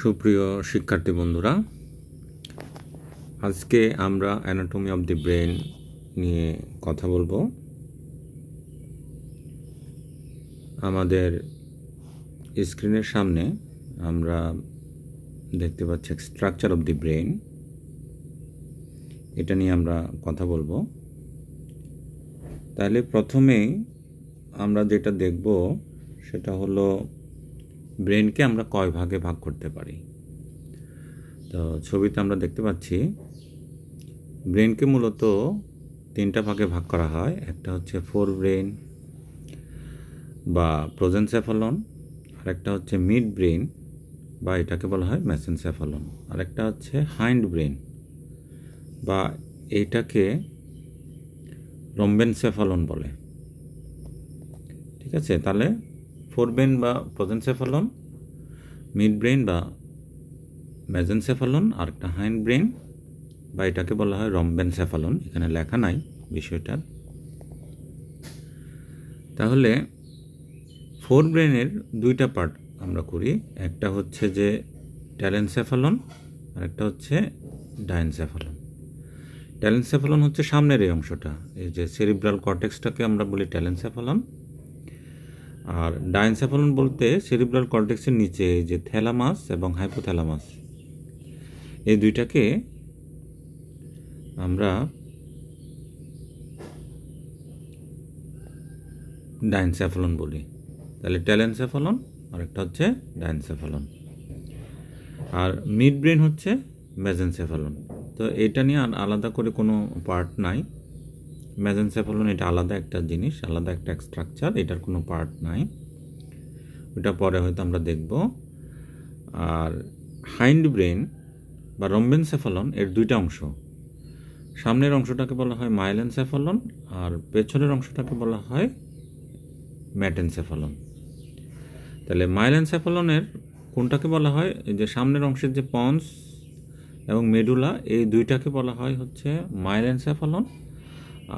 সুপ্রিয় শিক্ষার্থী বন্ধুরা, আজকে আমরা অ্যানাটমি অফ দি ব্রেন নিয়ে কথা বলবো। আমাদের স্ক্রিনের সামনে আমরা দেখতে পাচ্ছি স্ট্রাকচার অফ দি ব্রেন, এটা নিয়ে আমরা কথা বলবো। তাহলে প্রথমেই আমরা যেটা দেখব সেটা হলো ব্রেনকে আমরা কয় ভাগে ভাগ করতে পারি। তো ছবিতে আমরা দেখতে পাচ্ছি ব্রেনকে মূলত তিনটা ভাগে ভাগ করা হয়। একটা হচ্ছে ফোর ব্রেন বা প্রোজেনসেফালন, আরেকটা হচ্ছে মিড ব্রেন বা এটাকে বলা হয় মেসেনসেফালন, আরেকটা হচ্ছে হাইন্ড ব্রেন বা এইটাকে রম্বেনসেফালন বলে। ঠিক আছে, তাহলে ফোর ব্রেন বা প্রোজেনসেফালন, মিড ব্রেন বা মেসেনসেফালন, আরেকটা হাইন্ড ব্রেন বা এটাকে বলা হয় রম্বেনসেফালন। এখানে লেখা নাই বিষয়টা। তাহলে ফোর ব্রেনের দুইটা পার্ট আমরা করি, একটা হচ্ছে যে ট্যালেনসেফালন আর একটা হচ্ছে ডায়েনসেফালন। ট্যালেনসেফালন হচ্ছে সামনের এই অংশটা, এই যে সেরিব্রাল কর্টেক্সটাকে আমরা বলি ট্যালেনসেফালন। আর ডায়েনসেফালন বলতে সেরিব্রাল কর্টেক্সের নিচে এই যে থ্যালামাস এবং হাইপোথ্যালামাস, এই দুইটাকে আমরা ডায়েনসেফালন বলি। তাহলে ট্যালেনসেফালন আর একটা হচ্ছে ডায়েনসেফালন। আর মিড ব্রেন হচ্ছে মেসেনসেফালন। তো এটা নিয়ে আলাদা করে কোনো পার্ট নাই। মেসেনসেফালন এটা আলাদা একটা জিনিস, আলাদা একটা স্ট্রাকচার, এটার কোনো পার্ট নাই, ওটা পরে হয়তো আমরা দেখব। আর হাইন্ড ব্রেন বা রম্বেনসেফালন এর দুইটা অংশ, সামনের অংশটাকে বলা হয় মাইলেনসেফালন আর পেছনের অংশটাকে বলা হয় মেটেনসেফালন। তাহলে মাইলেনসেফালনের কোনটাকে বলা হয়, এই যে সামনের অংশের যে পন্স এবং মেডুলা, এই দুইটাকে বলা হয় হচ্ছে মাইলেনসেফালন,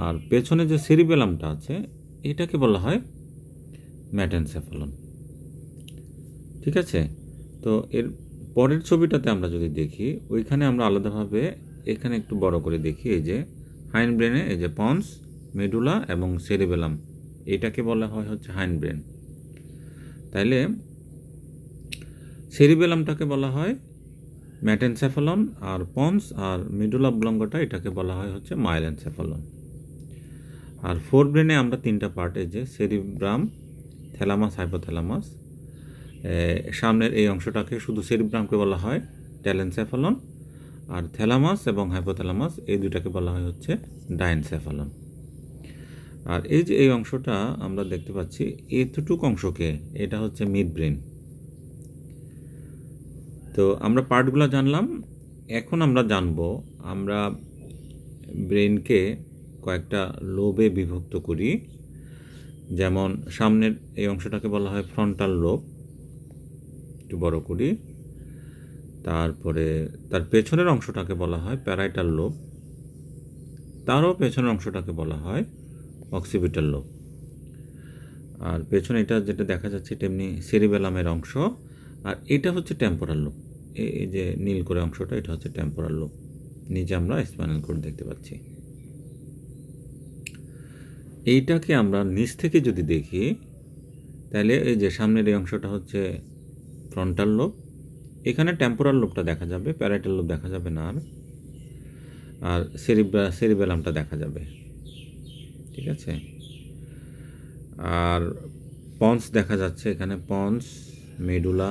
আর পেছনে যে সেরিবেলামটা আছে এটাকে বলা হয় মেটেনসেফালন। ঠিক আছে, তো এর পরের ছবিটাতে আমরা যদি দেখি, ওইখানে আমরা আলাদাভাবে এখানে একটু বড় করে দেখি, এই যে হাইন্ড ব্রেনে এই যে পন্স, মেডুলা এবং সেরিবেলাম, এটাকে বলা হয় হচ্ছে হাইন্ড ব্রেন। তাইলে সেরিবেলামটাকে বলা হয় মেটেনসেফালন, আর পন্স আর মেডুলা অবলঙ্গটা এটাকে বলা হয় হচ্ছে মাইলেনসেফালন। আর ফোর ব্রেনে আমরা তিনটা পার্টে, যে সেরিব্রাম, থ্যালামাস, হাইপোথ্যালামাস, সামনের এই অংশটাকে শুধু সেরিব্রামকে বলা হয় ট্যালেনসেফালন, আর থ্যালামাস এবং হাইপোথ্যালামাস এই দুইটাকে বলা হয় হচ্ছে ডায়েনসেফালন। আর এই যে এই অংশটা আমরা দেখতে পাচ্ছি, এতটুকু অংশকে এটা হচ্ছে মিড ব্রেন। তো আমরা পার্টগুলো জানলাম, এখন আমরা জানবো আমরা ব্রেনকে কয়েকটা লোবে বিভক্ত করি। যেমন সামনের এই অংশটাকে বলা হয় ফ্রন্টাল লোব, একটু বড় করি। তারপরে তার পেছনের অংশটাকে বলা হয় প্যারাইটাল লোব, তারও পেছনের অংশটাকে বলা হয় অক্সিপিটাল লোব। আর পেছনে এটা যেটা দেখা যাচ্ছে তেমনি সেরিবেলামের অংশ, আর এটা হচ্ছে টেম্পোরাল লোব। এই যে নীল করে অংশটা, এটা হচ্ছে টেম্পোরাল লোব। নিচে আমরা স্পাইনাল কর্ড দেখতে পাচ্ছি। এইটাকে আমরা নিচ থেকে যদি দেখি, তাহলে এই যে সামনের এই অংশটা হচ্ছে ফ্রন্টাল লোব, এখানে টেম্পোরাল লোবটা দেখা যাবে, প্যারাইটাল লোব দেখা যাবে না, আর সেরিবেলামটা দেখা যাবে। ঠিক আছে, আর পন্স দেখা যাচ্ছে এখানে, পন্স, মেডুলা,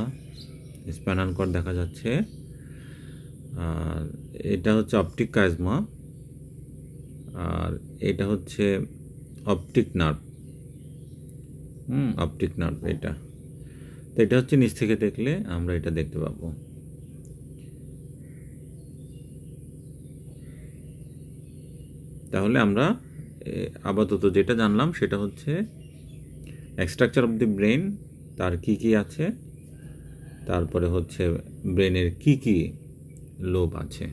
স্পাইনাল কর্ড দেখা যাচ্ছে। আর এটা হচ্ছে অপটিক কাইজমা, আর এটা হচ্ছে অপটিক নার্ভ। অপটিক নার্ভ এটা। তো এটা হচ্ছে নিচ থেকে দেখলে আমরা এটা দেখতে পাবো। তাহলে আমরা আপাতত যেটা জানলাম সেটা হচ্ছে স্ট্রাকচার অফ দি ব্রেন, তার কি কি আছে, তারপরে হচ্ছে ব্রেনের কি কি লোব আছে।